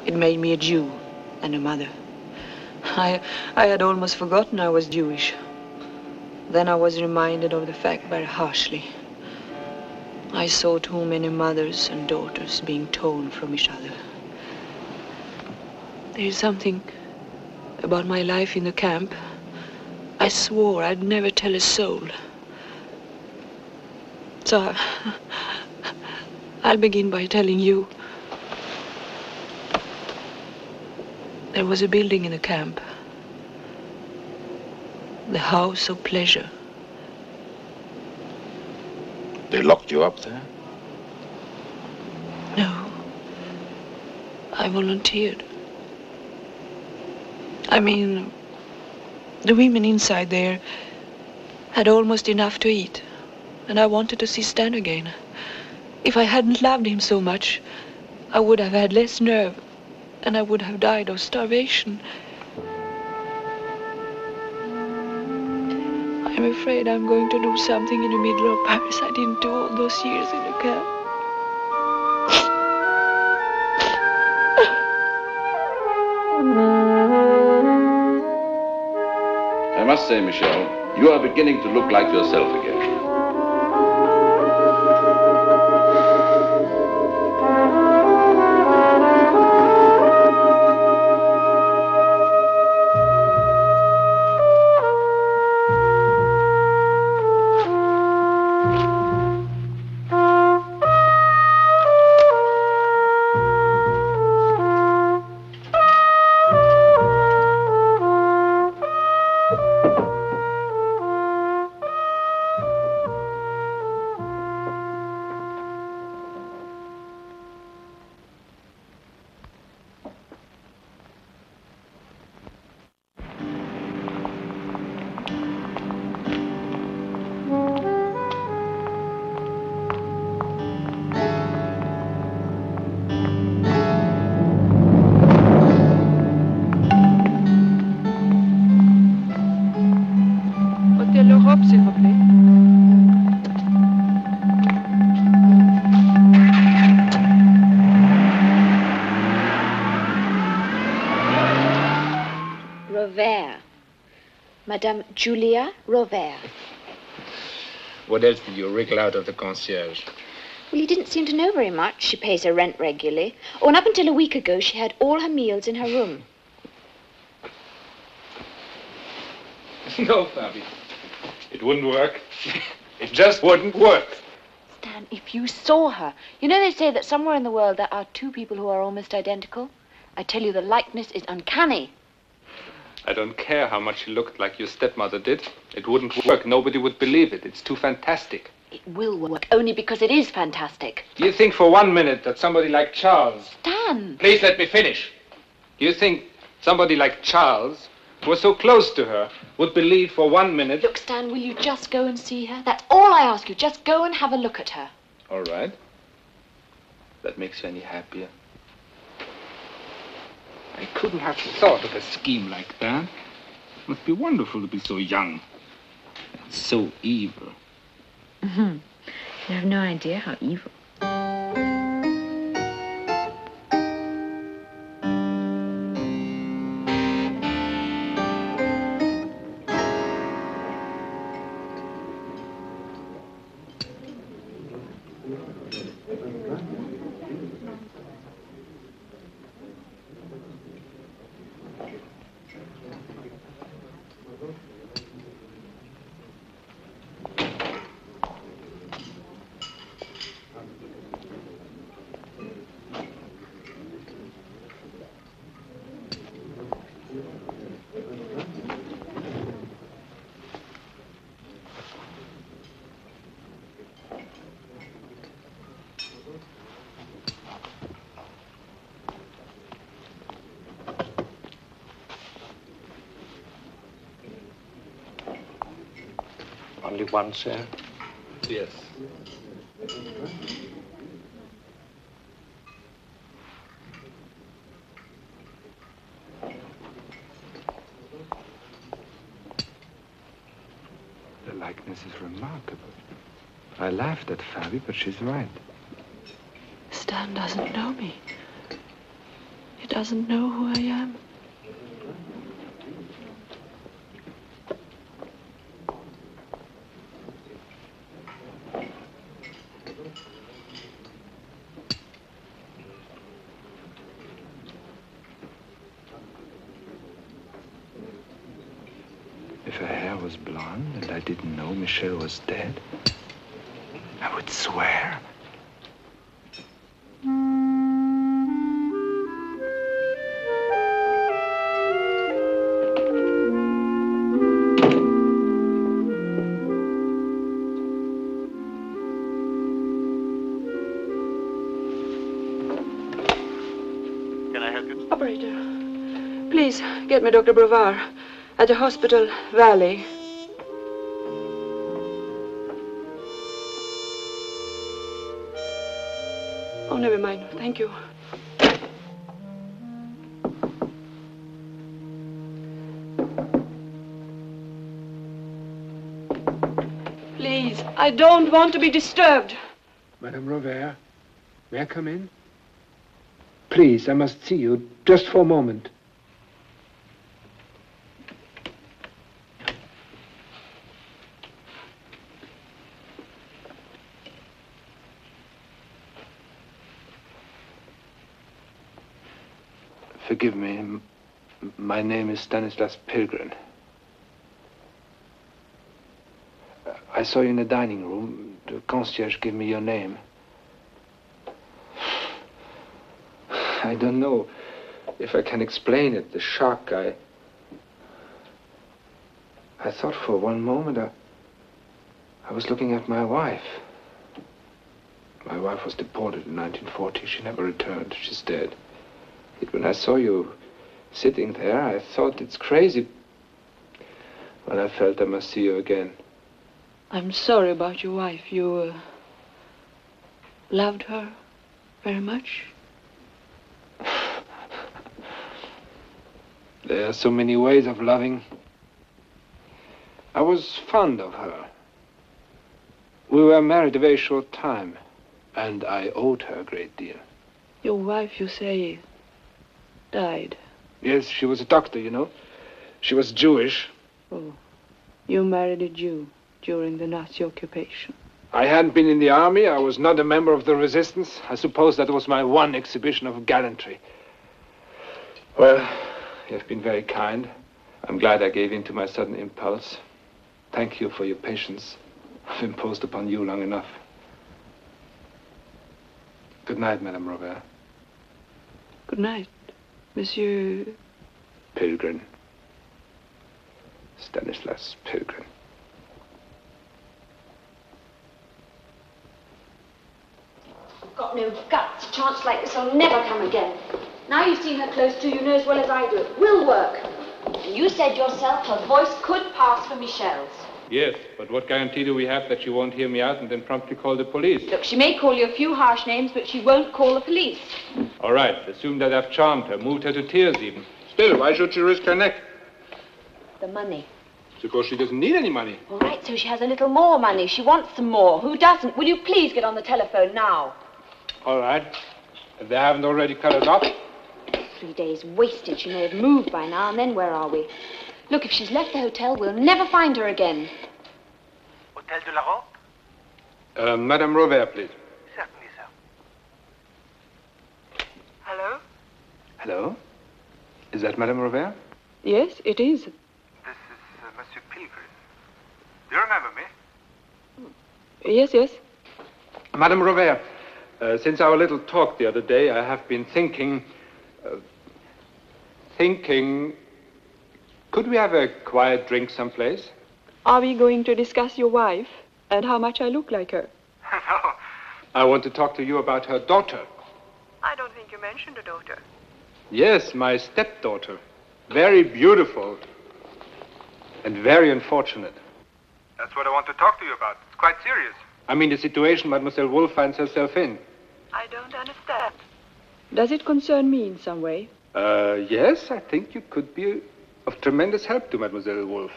It made me a Jew and a mother. I had almost forgotten I was Jewish. Then I was reminded of the fact very harshly. I saw too many mothers and daughters being torn from each other. There is something about my life in the camp. I swore I'd never tell a soul. So I'll begin by telling you. There was a building in the camp. The House of Pleasure. They locked you up there? No. I volunteered. I mean, the women inside there had almost enough to eat, and I wanted to see Stan again. If I hadn't loved him so much, I would have had less nerve, and I would have died of starvation. I'm afraid I'm going to do something in the middle of Paris I didn't do all those years in the camp. I must say, Michel, you are beginning to look like yourself again. S'il vous plaît. Rovere. Madame Julia Rovere. What else did you wriggle out of the concierge? Well, he didn't seem to know very much. She pays her rent regularly. Oh, and up until a week ago, she had all her meals in her room. No, Fabi. It wouldn't work. It just wouldn't work. Stan, if you saw her... You know they say that somewhere in the world there are two people who are almost identical? I tell you, the likeness is uncanny. I don't care how much she looked like your stepmother did. It wouldn't work. Nobody would believe it. It's too fantastic. It will work, only because it is fantastic. Do you think for 1 minute that somebody like Charles... Stan! Please let me finish. Do you think somebody like Charles, who was so close to her, would believe for 1 minute... Look, Stan, will you just go and see her? That's all I ask you. Just go and have a look at her. All right. That makes you any happier. I couldn't have thought of a scheme like that. It must be wonderful to be so young and so evil. Mm-hmm. You have no idea how evil. Only one, sir? Yes. The likeness is remarkable. I laughed at Fabi, but she's right. Stan doesn't know me. He doesn't know who I am. If her hair was blonde and I didn't know Michel was dead, I would swear. Operator, please get me Dr. Brevard at the hospital, Valley. Oh, never mind. Thank you. Please, I don't want to be disturbed. Madame Robert, may I come in? Please, I must see you just for a moment. Forgive me. My name is Stanislas Pilgrim. I saw you in the dining room. The concierge gave me your name. I don't know if I can explain it, the shock. I thought for one moment I was looking at my wife. My wife was deported in 1940. She never returned. She's dead. Yet when I saw you sitting there, I thought it's crazy. Well, I felt I must see you again. I'm sorry about your wife. You loved her very much? There are so many ways of loving. I was fond of her. We were married a very short time, and I owed her a great deal. Your wife, you say, died? Yes, she was a doctor, you know. She was Jewish. Oh, you married a Jew during the Nazi occupation. I hadn't been in the army. I was not a member of the resistance. I suppose that was my one exhibition of gallantry. Well, you have been very kind. I'm glad I gave in to my sudden impulse. Thank you for your patience. I've imposed upon you long enough. Good night, Madame Robert. Good night, Monsieur... Pilgrim. Stanislas Pilgrim. I've got no guts. A chance like this will never come again. Now you've seen her close to, you know as well as I do. It will work. And you said yourself her voice could pass for Michel's. Yes, but what guarantee do we have that she won't hear me out and then promptly call the police? Look, she may call you a few harsh names, but she won't call the police. All right, assume that I've charmed her, moved her to tears even. Still, why should she risk her neck? The money. Because she doesn't need any money. All right, so she has a little more money. She wants some more. Who doesn't? Will you please get on the telephone now? All right. If they haven't already cut it off. 3 days wasted. She may have moved by now, and then where are we? Look, if she's left the hotel, we'll never find her again. Hotel de la Roque? Madame Robert, please. Certainly, sir. Hello? Hello? Is that Madame Robert? Yes, it is. This is Monsieur Pilgrim. Do you remember me? Yes, yes. Madame Robert, since our little talk the other day, I have been thinking... Could we have a quiet drink someplace? Are we going to discuss your wife and how much I look like her? No. I want to talk to you about her daughter. I don't think you mentioned a daughter. Yes, my stepdaughter. Very beautiful. And very unfortunate. That's what I want to talk to you about. It's quite serious. I mean the situation Mademoiselle Wolf finds herself in. I don't understand. Does it concern me in some way? Yes, I think you could be of tremendous help to Mademoiselle Wolf.